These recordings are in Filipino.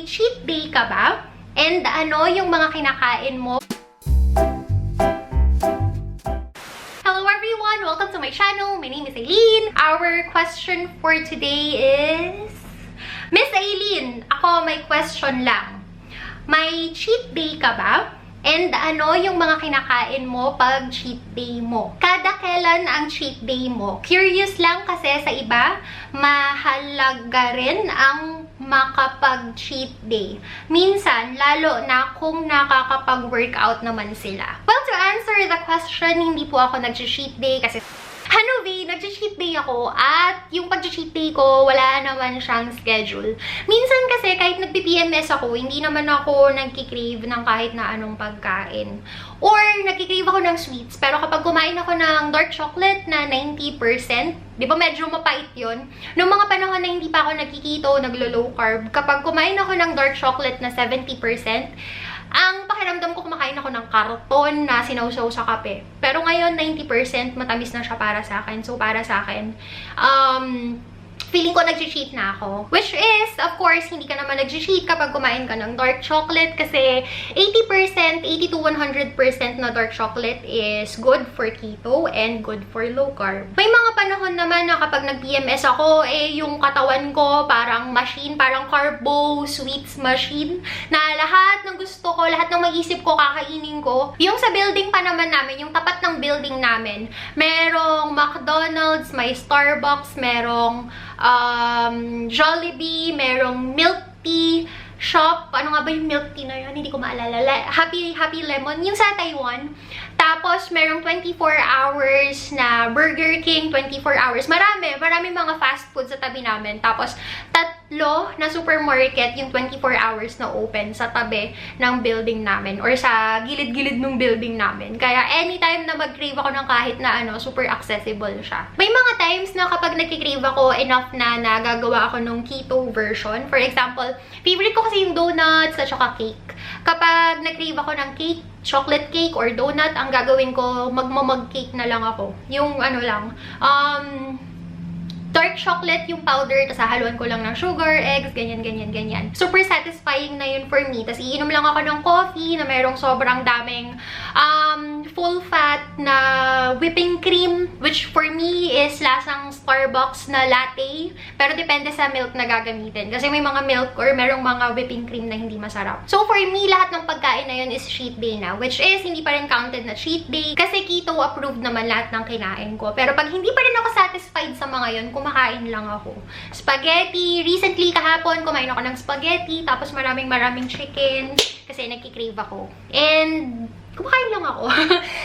cheat day ka ba? And ano yung mga kinakain mo? Hello everyone! Welcome to my channel. My name is Aileen. Our question for today is... Miss Aileen, ako may question lang. May cheat day ka ba? And ano yung mga kinakain mo pag cheat day mo? Kada kailan ang cheat day mo? Curious lang kasi sa iba, mahalaga rin ang makapag-cheat day. Minsan, lalo na kung nakakapag-workout naman sila. Well, to answer the question, hindi po ako nag-cheat day kasi nag-cheat day ako at yung pag-cheat day ko, wala naman siyang schedule. Minsan kasi kahit nagpi-PMS ako, hindi naman ako nagki-crave ng kahit na anong pagkain. Or nagki-crave ako ng sweets, pero kapag kumain ako ng dark chocolate na 90%, di ba medyo mapait yun? Noong mga panahon na hindi pa ako nagki-keto, naglo-low carb, kapag kumain ako ng dark chocolate na 70%, ang pakiramdam ko kumakain ako ng karton na sinawsaw sa kape. Pero ngayon, 90% matamis na siya para sa akin. So, para sa akin, feeling ko nag-cheat na ako. Which is, of course, hindi ka naman nag-cheat kapag kumain ka ng dark chocolate kasi 80%, 80 to 100% na dark chocolate is good for keto and good for low carb. May mga panahon naman na kapag nag-PMS ako, yung katawan ko parang machine, parang carbo, sweets machine, na lahat ng gusto ko, lahat ng mag-isip ko, kakainin ko. Yung sa building pa naman namin, yung tapat ng building namin, merong McDonald's, may Starbucks, merong Jollibee, merong milk tea shop. Ano nga ba yung milk tea na yun? Hindi ko maalala. Happy Lemon. Yung sa Taiwan. Tapos, merong 24 hours na Burger King, 24 hours. Marami mga fast food sa tabi namin. Tapos, tatlo na supermarket yung 24 hours na open sa tabi ng building namin or sa gilid-gilid ng building namin. Kaya, anytime na mag-crave ako ng kahit na super accessible siya. May mga times na kapag nag-crave ako, enough na nagagawa ako ng keto version. For example, favorite ko kasi yung donuts at saka cake. Kapag nag-crave ako ng cake, chocolate cake or donut, ang gagawin ko, magmamag cake na lang ako. Yung dark chocolate yung powder, tapos hahaluan ko lang ng sugar, eggs, ganyan. Super satisfying na yun for me. Tapos iinom lang ako ng coffee na merong sobrang daming full fat na whipping cream, which for me is lasang Starbucks na latte. Pero depende sa milk na gagamitin. Kasi may mga milk or merong mga whipping cream na hindi masarap. So for me, lahat ng pagkain na yun is cheat day na. Which is, hindi pa rin counted na cheat day. Kasi keto approved naman lahat ng kinain ko. Pero pag hindi pa rin ako satisfied sa mga yun, kumakain lang ako. Spaghetti. Recently, kahapon, kumain ako ng spaghetti. Tapos maraming chicken. Kasi nagki-crave ako. And kumakain lang ako.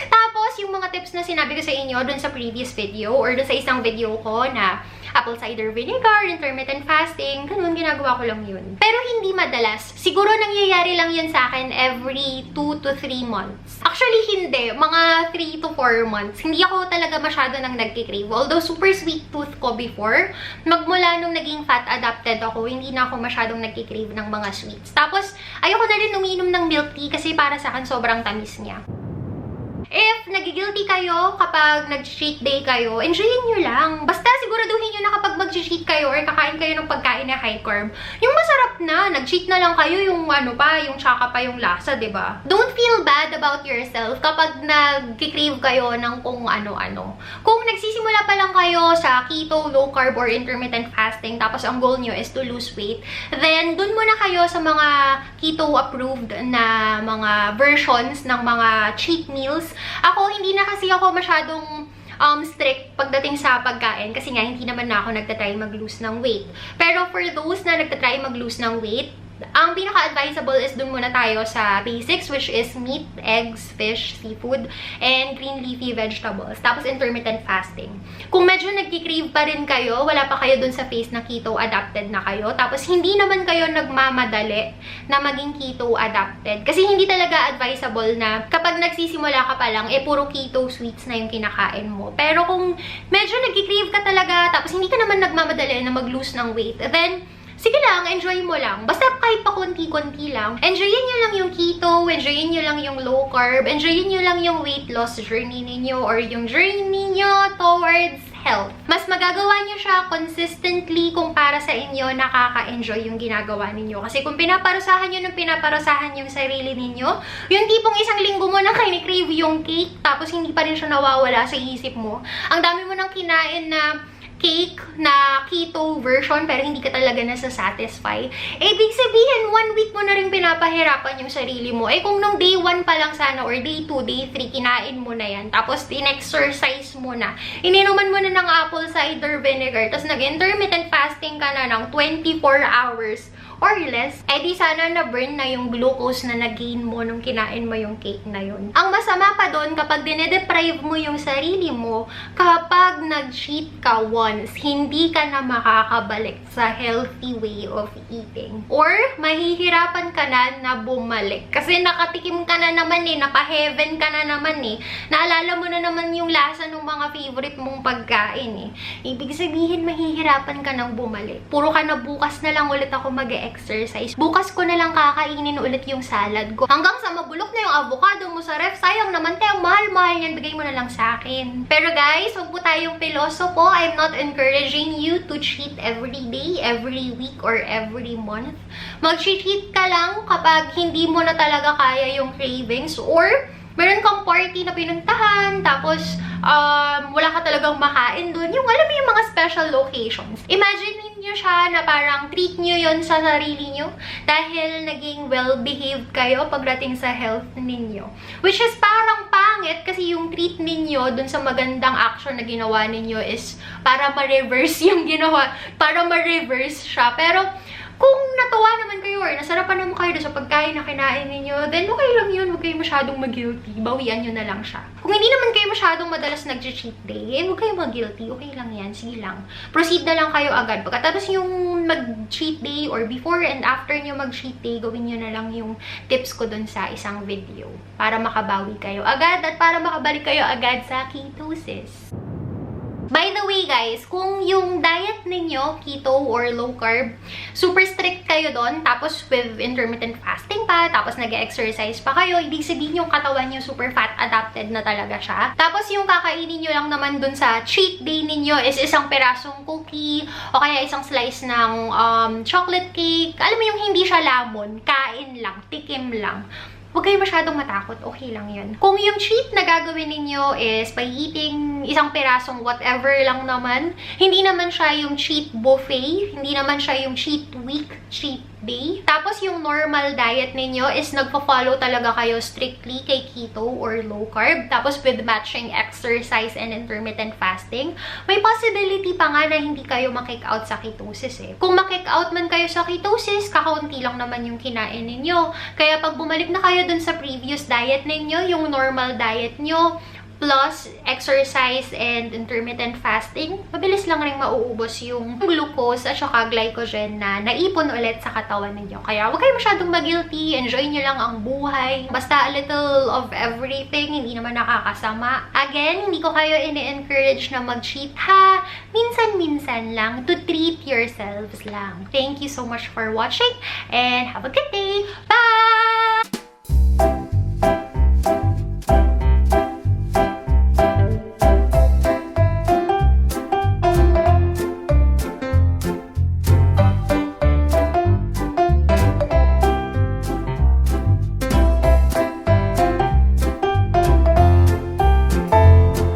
Tapos, yung mga tips na sinabi ko sa inyo dun sa previous video or dun sa isang video ko na apple cider vinegar, intermittent fasting, ganun, ginagawa ko lang yun. Pero hindi madalas. Siguro nangyayari lang yun sa akin every 2 to 3 months. Actually, hindi. Mga 3 to 4 months. Hindi ako talaga masyado nang nagkikrave. Although, super sweet tooth ko before, magmula nung naging fat adapted ako, hindi na ako masyadong nagkikrave ng mga sweets. Tapos, ayoko na rin uminom ng milk tea kasi para sa akin sobrang tamis niya. If nagigilty kayo kapag nag-cheat day kayo, enjoyin nyo lang. Basta siguraduhin nyo na kapag mag-cheat kayo or kakain kayo ng pagkain na high carb, yung masarap na, nag-cheat na lang kayo, yung yung tsaka pa yung lasa, diba? Don't feel bad about yourself kapag nag-crave kayo ng kung ano-ano. Kung nagsisimula pa lang kayo sa keto, low carb, or intermittent fasting, tapos ang goal nyo is to lose weight, then dun muna kayo sa mga keto-approved na mga versions ng mga cheat meals. Ako, hindi na kasi ako masyadong strict pagdating sa pagkain kasi nga hindi naman na ako nagtatry mag-lose ng weight. Pero for those na nagtatry mag-lose ng weight, ang pinaka-advisable is dun muna tayo sa basics, which is meat, eggs, fish, seafood, and green leafy vegetables. Tapos intermittent fasting. Kung medyo nagki-crave pa rin kayo, wala pa kayo dun sa phase na keto adapted na kayo, tapos hindi naman kayo nagmamadali na maging keto adapted. Kasi hindi talaga advisable na kapag nagsisimula ka pa lang, puro keto sweets na yung kinakain mo. Pero kung medyo nagki-crave ka talaga, tapos hindi ka naman nagmamadali na mag-lose ng weight, then sige lang, enjoy mo lang. Basta kahit pa konti-konti lang. Enjoyin nyo lang yung keto, enjoyin nyo lang yung low carb, enjoyin nyo lang yung weight loss journey ninyo or yung journey nyo towards health. Mas magagawa nyo siya consistently kung para sa inyo nakaka-enjoy yung ginagawa ninyo. Kasi kung pinaparusahan nyo ng pinaparusahan yung sarili ninyo, yung tipong isang linggo mo na kinikrave yung cake, tapos hindi pa rin siya nawawala sa isip mo. Ang dami mo nang kinain na cake na keto version pero hindi ka talaga nasa-satisfy. Ibig sabihin, 1 week mo na rin pinapahirapan yung sarili mo. Kung nung day 1 pa lang sana or day 2, day 3, kinain mo na yan. Tapos, in-exercise mo na. Ininuman mo na ng apple cider vinegar. Tapos, nag-intermittent fasting ka na ng 24 hours or less, di sana na-burn na yung glucose na nag-gain mo nung kinain mo yung cake na yun. Ang masama pa doon, kapag dinedeprive mo yung sarili mo, kapag nag-cheat ka once, hindi ka na makakabalik sa healthy way of eating. Or, mahihirapan ka na bumalik. Kasi nakatikim ka na naman napa-heaven ka na naman Naalala mo na naman yung lasa ng mga favorite mong pagkain Ibig sabihin, mahihirapan ka nang bumalik. Puro ka na bukas na lang ulit ako mag-exercise. Bukas ko na lang kakainin ulit yung salad ko. Hanggang sa mabulok na yung avocado mo sa ref. Sayang naman tayo, mahal-mahal yan. Bigay mo na lang sa akin. Pero guys, huwag po tayong pilosopo. I'm not encouraging you to cheat every day, every week, or every month. Mag-cheat ka lang kapag hindi mo na talaga kaya yung cravings or meron kang party na pinuntahan, tapos wala ka talagang makain dun. Yung alam mo yung mga special locations. Imagine niyo siya na parang treat nyo yon sa sarili nyo dahil naging well-behaved kayo pagdating sa health ninyo. Which is parang pangit kasi yung treat ninyo dun sa magandang action na ginawa ninyo is para ma-reverse yung ginawa, para ma-reverse siya. Pero kung natuwa naman kayo or nasarapan naman kayo sa pagkain na kinain ninyo, then okay lang yun. Huwag kayo masyadong mag-guilty. Bawian nyo na lang siya. Kung hindi naman kayo masyadong madalas nag-cheat day, huwag kayo mag-guilty. Okay lang yan. Sige lang. Proceed na lang kayo agad. Pagkatapos yung mag-cheat day or before and after nyo mag-cheat day, gawin nyo na lang yung tips ko dun sa isang video para makabawi kayo agad at para makabalik kayo agad sa ketosis. By the way guys, kung yung diet ninyo, keto or low carb, super strict kayo doon, tapos with intermittent fasting pa, tapos nag-exercise pa kayo, ibig sabihin yung katawan nyo super fat adapted na talaga siya. Tapos yung kakainin nyo lang naman doon sa cheat day ninyo is isang perasong cookie, o kaya isang slice ng chocolate cake. Alam mo yung hindi siya lamon, kain lang, tikim lang. Huwag kayo masyadong matakot. Okay lang yun. Kung yung cheat na gagawin ninyo is by eating isang pirasong whatever lang naman, hindi naman siya yung cheat buffet, hindi naman siya yung cheat week, cheat day. Tapos yung normal diet ninyo is nagpo-follow talaga kayo strictly kay keto or low carb. Tapos with matching exercise and intermittent fasting, may possibility pa nga na hindi kayo ma-kick out sa ketosis Kung ma-kick out man kayo sa ketosis, kakaunti lang naman yung kinain ninyo. Kaya pag bumalik na kayo dun sa previous diet ninyo, yung normal diet nyo, plus exercise and intermittent fasting, mabilis lang rin mauubos yung glucose at saka glycogen na naipon ulit sa katawan ninyo. Kaya huwag kayo masyadong mag-guilty, enjoy nyo lang ang buhay. Basta a little of everything, hindi naman nakakasama. Again, hindi ko kayo ini-encourage na mag-cheat ha. Minsan-minsan lang, to treat yourselves lang. Thank you so much for watching and have a good day. Bye!